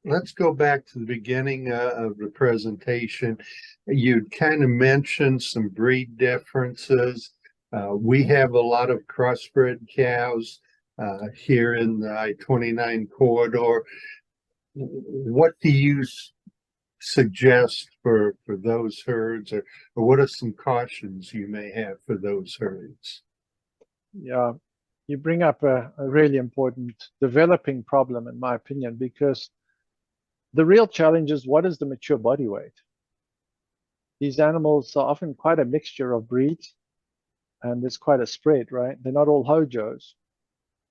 Let's go back to the beginning of the presentation. You'd kind of mentioned some breed differences. We have a lot of crossbred cows here in the I-29 corridor. What do you suggest for those herds, or what are some cautions you may have for those herds? Yeah, you bring up a really important developing problem, in my opinion, because the real challenge is, what is the mature body weight? These animals are often quite a mixture of breeds, and there's quite a spread, right? They're not all hojos.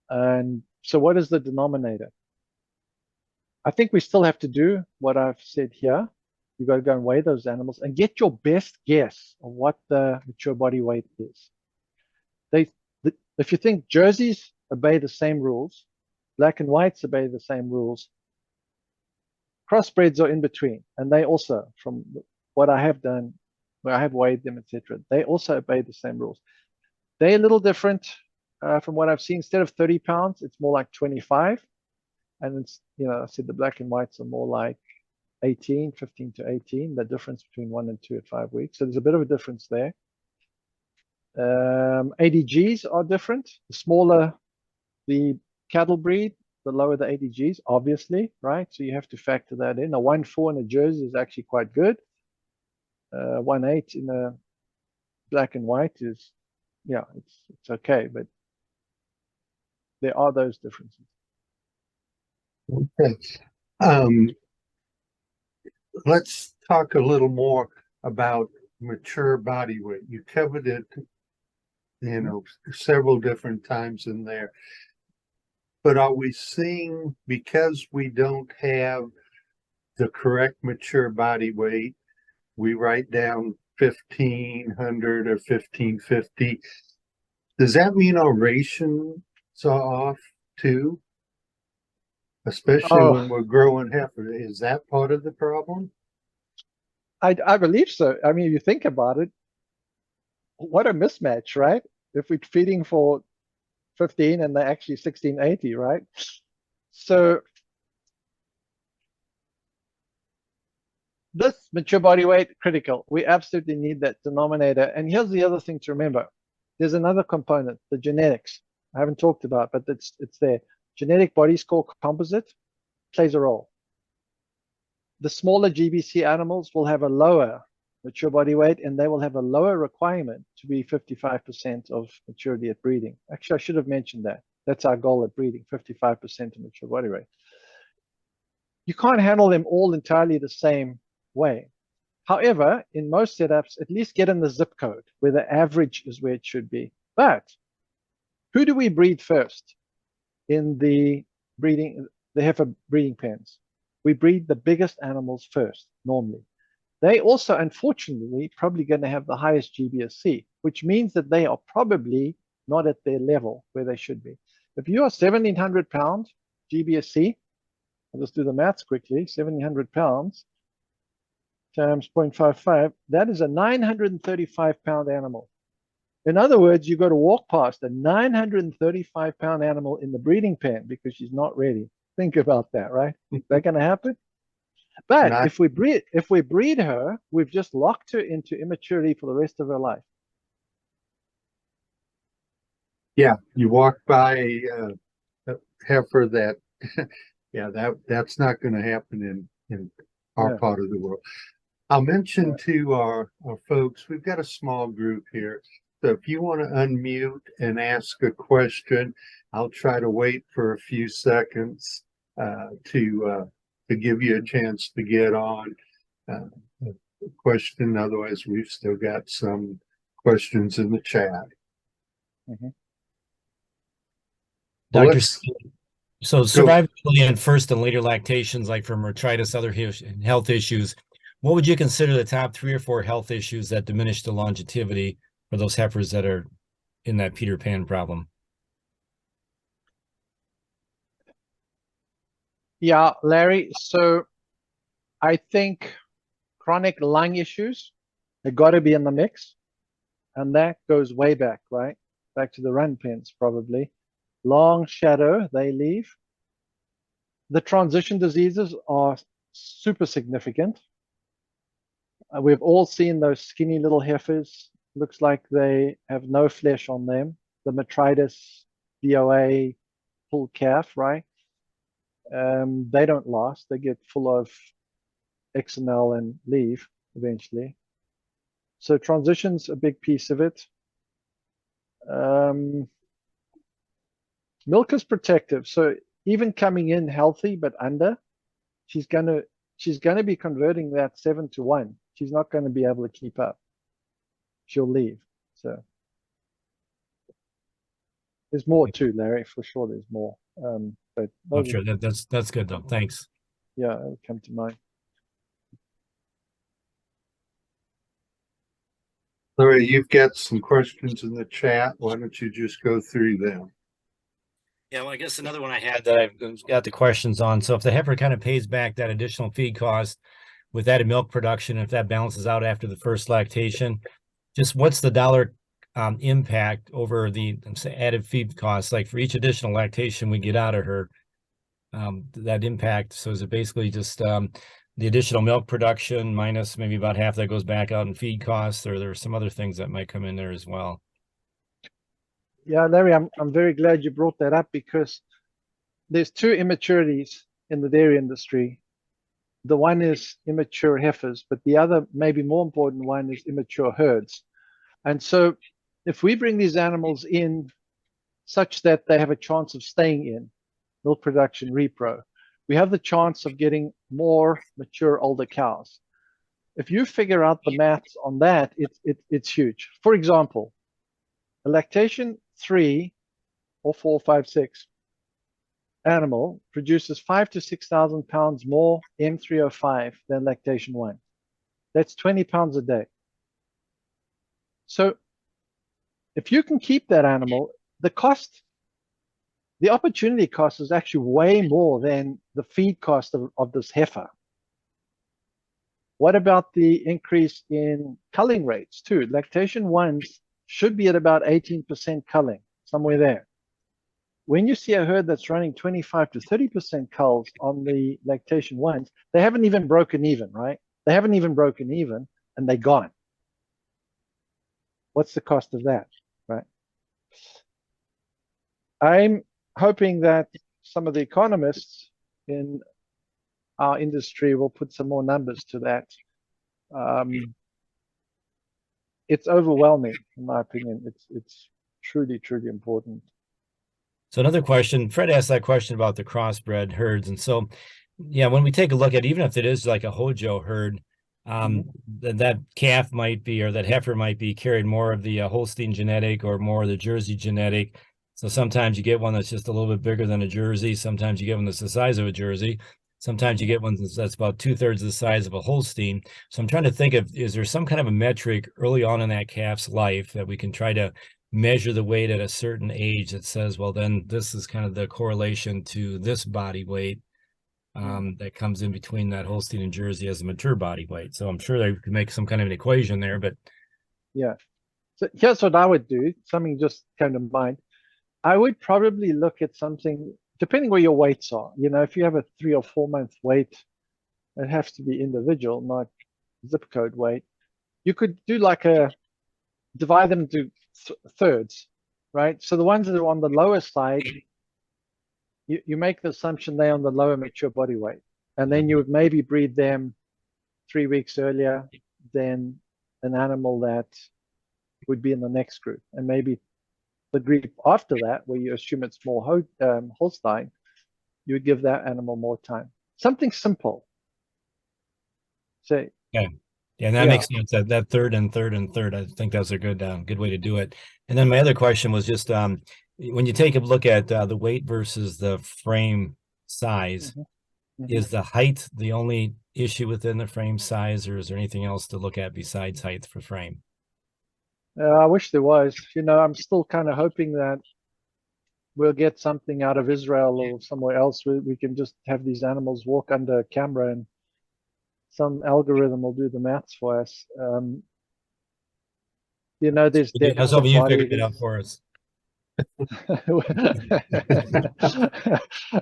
And so what is the denominator? I think we still have to do what I've said here. You've got to go and weigh those animals and get your best guess of what the mature body weight is. If you think jerseys obey the same rules, black and whites obey the same rules, crossbreds are in between, and they also, from what I have done, where I have weighed them, etc., they also obey the same rules. They're a little different from what I've seen. Instead of 30 pounds, it's more like 25. And it's, I said the black and whites are more like 15 to 18, the difference between 1 and 2 at 5 weeks. So there's a bit of a difference there. ADGs are different. The smaller the cattle breed, the lower the ADGs, obviously, right? So you have to factor that in. A 1.4 in a Jersey is actually quite good. 1.8 in a black and white is, yeah, it's okay, but there are those differences. Okay. Let's talk a little more about mature body weight. You covered it, several different times in there. But are we seeing, because we don't have the correct mature body weight, we write down 1,500 or 1,550. Does that mean our rations are off too? Especially when we're growing heifer. Is that part of the problem? I believe so. I mean, if you think about it, what a mismatch, right? If we're feeding for 15 and they're actually 1680, right? So this mature body weight, critical. We absolutely need that denominator. And here's the other thing to remember. There's another component, the genetics. I haven't talked about, but it's there. Genetic body score composite plays a role. The smaller GBC animals will have a lower mature body weight, and they will have a lower requirement to be 55% of maturity at breeding. Actually, I should have mentioned that. That's our goal at breeding, 55% of mature body weight. You can't handle them all entirely the same way. However, in most setups, at least get in the zip code where the average is where it should be. But who do we breed first in the heifer breeding pens? We breed the biggest animals first, normally. They also, unfortunately, probably going to have the highest GBSC, which means that they are probably not at their level where they should be. If you are 1,700 pounds GBSC, I'll just do the maths quickly, 1,700 pounds times 0.55, that is a 935-pound animal. In other words, you've got to walk past a 935-pound animal in the breeding pen because she's not ready. Think about that, right? Is that going to happen? But if we breed her, we've just locked her into immaturity for the rest of her life. Yeah, you walk by a heifer that, yeah, that's not going to happen in our Yeah, part of the world. I'll mention yeah. to our folks, we've got a small group here. So if you want to unmute and ask a question, I'll try to wait for a few seconds to give you a chance to get on a question. Otherwise, we've still got some questions in the chat. Mhm. Well, Dr. let's So go. survivability in first and later lactations, like from arthritis, other health issues, what would you consider the top 3 or 4 health issues that diminish the longevity for those heifers that are in that Peter Pan problem? Yeah, Larry. So I think chronic lung issues have got to be in the mix, and that goes way back, right? Back to the run pens, probably. Long shadow they leave. The transition diseases are super significant. We've all seen those skinny little heifers. Looks like they have no flesh on them. The metritis, DOA, full calf, right? They don't last. They get full of XML and leave eventually. So transition's a big piece of it. Milk is protective. So even coming in healthy but under, she's gonna be converting that 7-1. She's not going to be able to keep up. She'll leave. So there's more too, Larry, for sure. There's more. But I'm sure that's good though. Thanks. yeah, it'll come to mind. Larry, you've got some questions in the chat. Why don't you just go through them? Yeah, well, I guess another one I had that I've got the questions on. So if the heifer kind of pays back that additional feed cost with added milk production, if that balances out after the first lactation, just what's the dollar impact over the added feed costs? Like for each additional lactation we get out of her, that impact. So is it basically just the additional milk production minus maybe about half that goes back out in feed costs, or there are some other things that might come in there as well? Yeah, Larry, I'm very glad you brought that up because there's 2 immaturities in the dairy industry. The one is immature heifers, but the other, maybe more important one, is immature herds. And so if we bring these animals in such that they have a chance of staying in milk production repro, we have the chance of getting more mature older cows. If you figure out the maths on that, it's huge. For example, a lactation 3 or 4, 5, 6 animal produces 5,000 to 6,000 pounds more M305 than lactation 1. That's 20 pounds a day. So if you can keep that animal, the opportunity cost is actually way more than the feed cost of this heifer. What about the increase in culling rates too? Lactation 1s should be at about 18% culling, somewhere there. When you see a herd that's running 25 to 30% culls on the lactation 1s, they haven't even broken even, right? They haven't even broken even and they're gone. What's the cost of that, right? I'm hoping that some of the economists in our industry will put some more numbers to that. It's overwhelming, in my opinion. It's truly, truly important. So another question, Fred asked that question about the crossbred herds. And so, yeah, when we take a look at, even if it is like a Hojo herd, that calf might be, or that heifer might be carried more of the Holstein genetic or more of the Jersey genetic. So sometimes you get one that's just a little bit bigger than a Jersey. Sometimes you get one that's the size of a Jersey. Sometimes you get one that's about 2/3 the size of a Holstein. So I'm trying to think of, is there some kind of a metric early on in that calf's life that we can try to measure the weight at a certain age that says, well, then this is kind of the correlation to this body weight that comes in between that Holstein and Jersey as a mature body weight. So I'm sure they could make some kind of an equation there, but yeah. So here's what I would do. Something just came to mind. I would probably look at something, depending where your weights are. You know, if you have a 3 or 4 month weight, it has to be individual, not zip code weight. You could do like divide them into thirds. right? So the ones that are on the lower side, you make the assumption they're on the lower mature body weight, and then you would maybe breed them 3 weeks earlier than an animal that would be in the next group, and maybe the group after that, where you assume it's more Holstein, you would give that animal more time. Something simple. So Yeah. Yeah, and that yeah. makes sense. That third and third and third, I think that's a good way to do it. And then my other question was just when you take a look at the weight versus the frame size, is the height the only issue within the frame size, or is there anything else to look at besides height for frame? I wish there was. You know, I'm still kind of hoping that we'll get something out of Israel or somewhere else where we can just have these animals walk under a camera and some algorithm will do the maths for us. You know, there's I was depth hoping of you body. figured it out for us.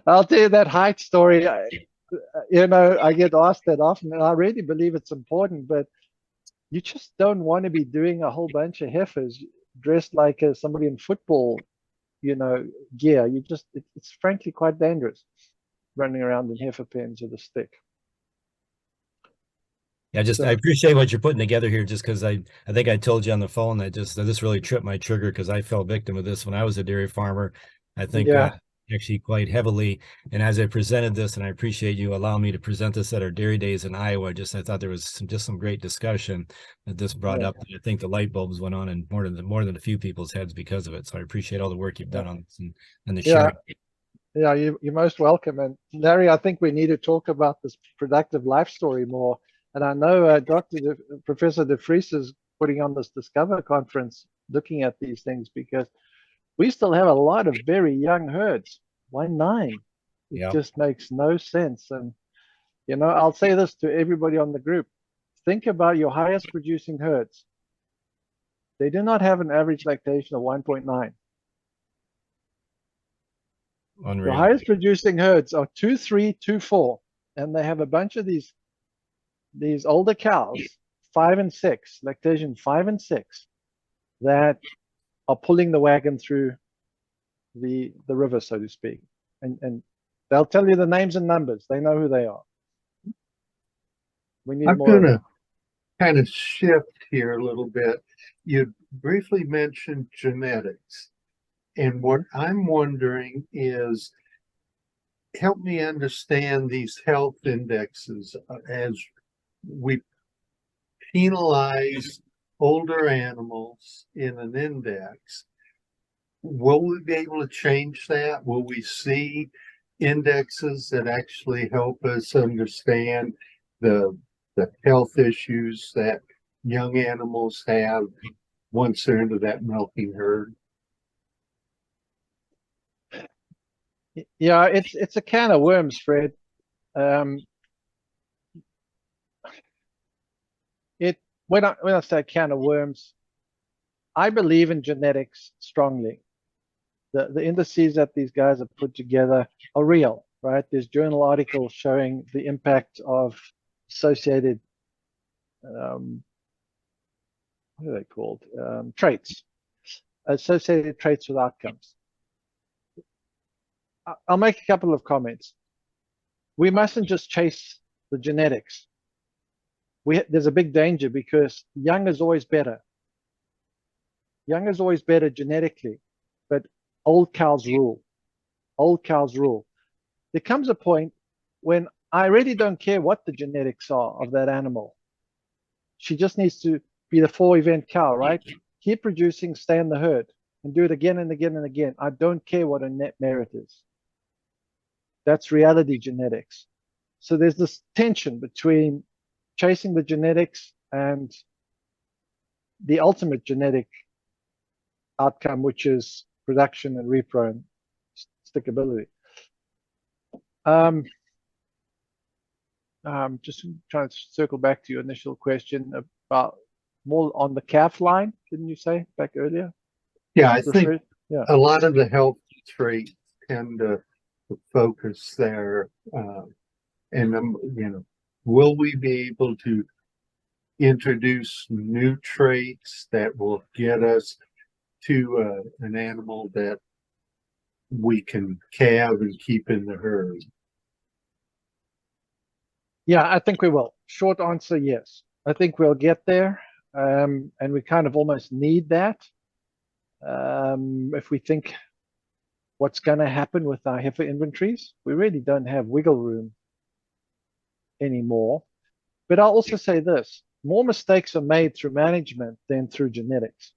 I'll tell you that height story. You know, I get asked that often, and I really believe it's important, but you just don't want to be doing a whole bunch of heifers dressed like somebody in football, you know, gear. You just, it's frankly quite dangerous running around in heifer pens with a stick. Yeah, just I appreciate what you're putting together here, just because I think I told you on the phone that this really tripped my trigger, because I fell victim of this when I was a dairy farmer. I think actually quite heavily. And as I presented this, and I appreciate you allowing me to present this at our dairy days in Iowa, I thought there was some great discussion that this brought up. I think the light bulbs went on in more than a few people's heads because of it. So I appreciate all the work you've done on this and the sharing. Yeah, you're most welcome. And Larry, I think we need to talk about this productive life story more. And I know Professor De Vries is putting on this Discover conference looking at these things, because we still have a lot of very young herds. Why 9? It just makes no sense. And, you know, I'll say this to everybody on the group. Think about your highest producing herds. They do not have an average lactation of 1.9. Unreal. The highest producing herds are 2, 3, 2, 4. And they have a bunch of these older cows, 5 and 6, lactation 5 and 6, that are pulling the wagon through the river, so to speak. And they'll tell you the names and numbers. They know who they are. We need I'm more. going to kind of shift here a little bit. You briefly mentioned genetics. And what I'm wondering is, help me understand these health indexes. As we penalize older animals in an index, will we be able to change that? Will we see indexes that actually help us understand the health issues that young animals have once they're into that milking herd? Yeah, it's a can of worms, Fred. When I say can of worms, I believe in genetics strongly. The indices that these guys have put together are real, right? There's journal articles showing the impact of associated, what are they called? Traits, associated traits with outcomes. I'll make a couple of comments. We mustn't just chase the genetics. There's a big danger, because young is always better. Young is always better genetically, but old cows rule. Old cows rule. There comes a point when I really don't care what the genetics are of that animal. She just needs to be the 4-event cow, right? Keep producing, stay in the herd, and do it again and again and again. I don't care what her net merit is. That's reality genetics. So there's this tension between chasing the genetics and the ultimate genetic outcome, which is production and repro and stickability. Just trying to circle back to your initial question about more on the calf line, didn't you say back earlier? Yeah, I think a lot of the health traits tend to focus there. And, you know, will we be able to introduce new traits that will get us to an animal that we can calve and keep in the herd? Yeah, I think we will. Short answer, yes. I think we'll get there. And we kind of almost need that. If we think what's going to happen with our heifer inventories, we really don't have wiggle room anymore. But I'll also say this, more mistakes are made through management than through genetics.